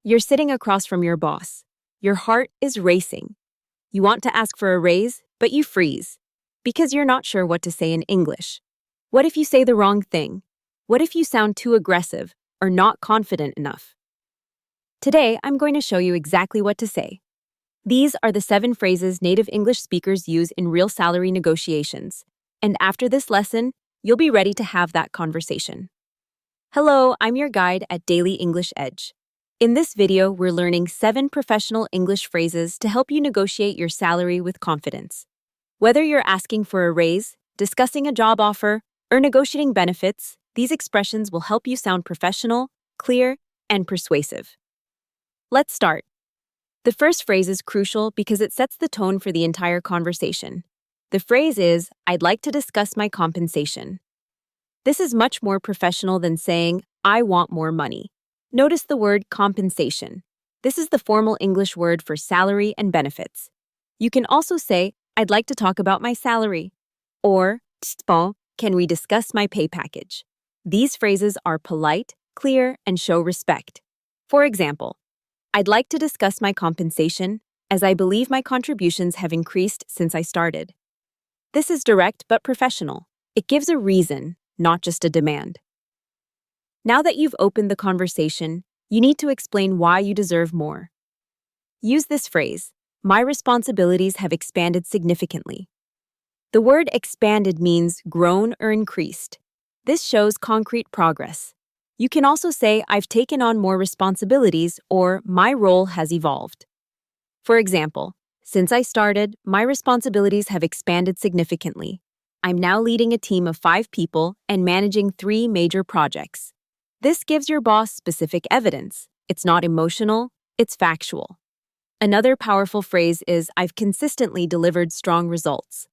You're sitting across from your boss. Your heart is racing. You want to ask for a raise, but you freeze because you're not sure what to say in English. What if you say the wrong thing? What if you sound too aggressive or not confident enough? Today, I'm going to show you exactly what to say. These are the 7 phrases native English speakers use in real salary negotiations. And after this lesson, you'll be ready to have that conversation. Hello, I'm your guide at Daily English Edge. In this video, we're learning 7 professional English phrases to help you negotiate your salary with confidence. Whether you're asking for a raise, discussing a job offer, or negotiating benefits, these expressions will help you sound professional, clear, and persuasive. Let's start. The first phrase is crucial because it sets the tone for the entire conversation. The phrase is, "I'd like to discuss my compensation." This is much more professional than saying, "I want more money." Notice the word compensation. This is the formal English word for salary and benefits. You can also say, "I'd like to talk about my salary," or "Can we discuss my pay package?" These phrases are polite, clear, and show respect. For example, "I'd like to discuss my compensation, as I believe my contributions have increased since I started." This is direct but professional. It gives a reason, not just a demand. Now that you've opened the conversation, you need to explain why you deserve more. Use this phrase, "My responsibilities have expanded significantly." The word expanded means grown or increased. This shows concrete progress. You can also say, "I've taken on more responsibilities," or "My role has evolved." For example, "Since I started, my responsibilities have expanded significantly. I'm now leading a team of 5 people and managing 3 major projects." This gives your boss specific evidence. It's not emotional, it's factual. Another powerful phrase is, "I've consistently delivered strong results."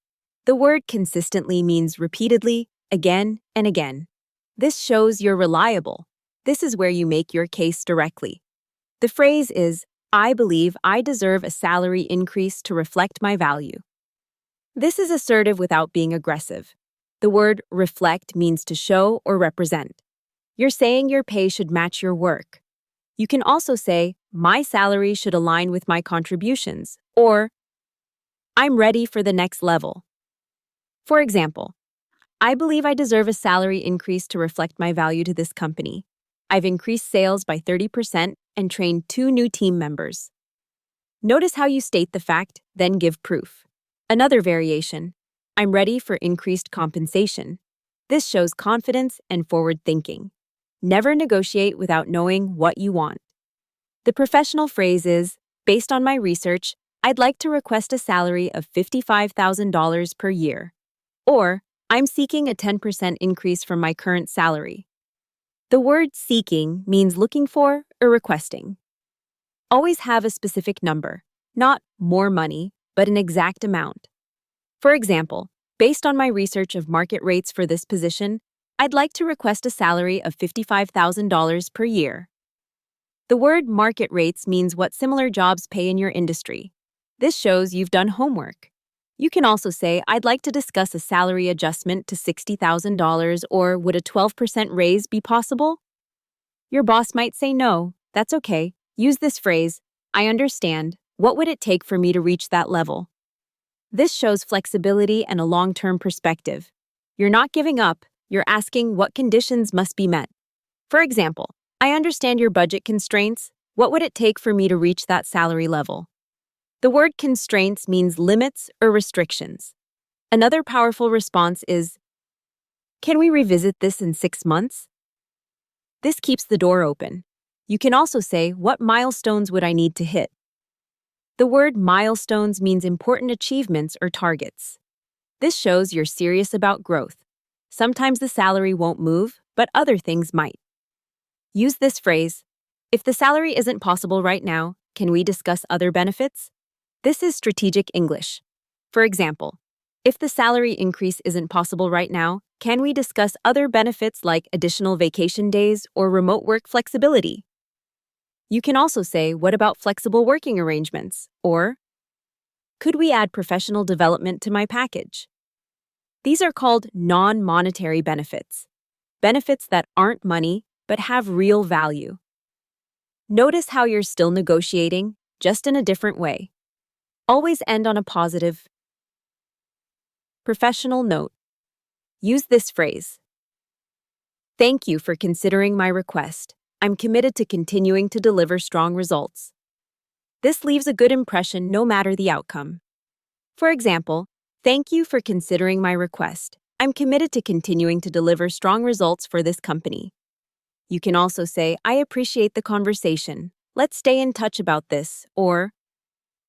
The word consistently means repeatedly, again and again. This shows you're reliable. This is where you make your case directly. The phrase is, "I believe I deserve a salary increase to reflect my value." This is assertive without being aggressive. The word reflect means to show or represent. You're saying your pay should match your work. You can also say, "My salary should align with my contributions," or "I'm ready for the next level." For example, "I believe I deserve a salary increase to reflect my value to this company. I've increased sales by 30% and trained 2 new team members." Notice how you state the fact, then give proof. Another variation, "I'm ready for increased compensation." This shows confidence and forward thinking. Never negotiate without knowing what you want. The professional phrase is, "Based on my research, I'd like to request a salary of $55,000 per year." Or, "I'm seeking a 10% increase from my current salary." The word seeking means looking for or requesting. Always have a specific number, not more money, but an exact amount. For example, "Based on my research of market rates for this position, I'd like to request a salary of $55,000 per year." The word market rates means what similar jobs pay in your industry. This shows you've done homework. You can also say, "I'd like to discuss a salary adjustment to $60,000, or would a 12% raise be possible?" Your boss might say no. That's okay. Use this phrase, "I understand. What would it take for me to reach that level?" This shows flexibility and a long-term perspective. You're not giving up. You're asking what conditions must be met. For example, "I understand your budget constraints. What would it take for me to reach that salary level?" The word constraints means limits or restrictions. Another powerful response is, "Can we revisit this in 6 months?" This keeps the door open. You can also say, "What milestones would I need to hit?" The word milestones means important achievements or targets. This shows you're serious about growth. Sometimes the salary won't move, but other things might. Use this phrase, "If the salary isn't possible right now, can we discuss other benefits?" This is strategic English. For example, "If the salary increase isn't possible right now, can we discuss other benefits like additional vacation days or remote work flexibility?" You can also say, "What about flexible working arrangements?" Or, "Could we add professional development to my package?" These are called non-monetary benefits. Benefits that aren't money, but have real value. Notice how you're still negotiating, just in a different way. Always end on a positive, professional note. Use this phrase. Thank you for considering my request. I'm committed to continuing to deliver strong results. This leaves a good impression no matter the outcome. For example, thank you for considering my request. I'm committed to continuing to deliver strong results for this company. You can also say, I appreciate the conversation. Let's stay in touch about this, or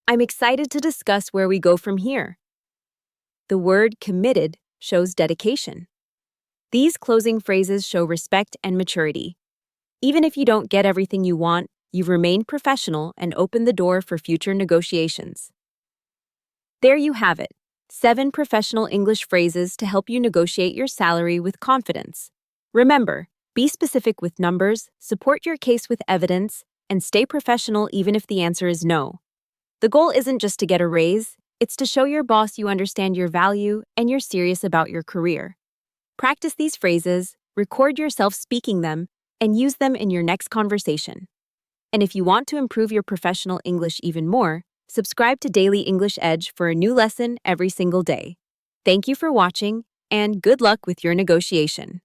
I'm excited to discuss where we go from here. The word committed shows dedication. These closing phrases show respect and maturity. Even if you don't get everything you want, you've remained professional and opened the door for future negotiations. There you have it, 7 professional English phrases to help you negotiate your salary with confidence. Remember, be specific with numbers, support your case with evidence, and stay professional even if the answer is no. The goal isn't just to get a raise, it's to show your boss you understand your value and you're serious about your career. Practice these phrases, record yourself speaking them, and use them in your next conversation. And if you want to improve your professional English even more, subscribe to Daily English Edge for a new lesson every single day. Thank you for watching, and good luck with your negotiation.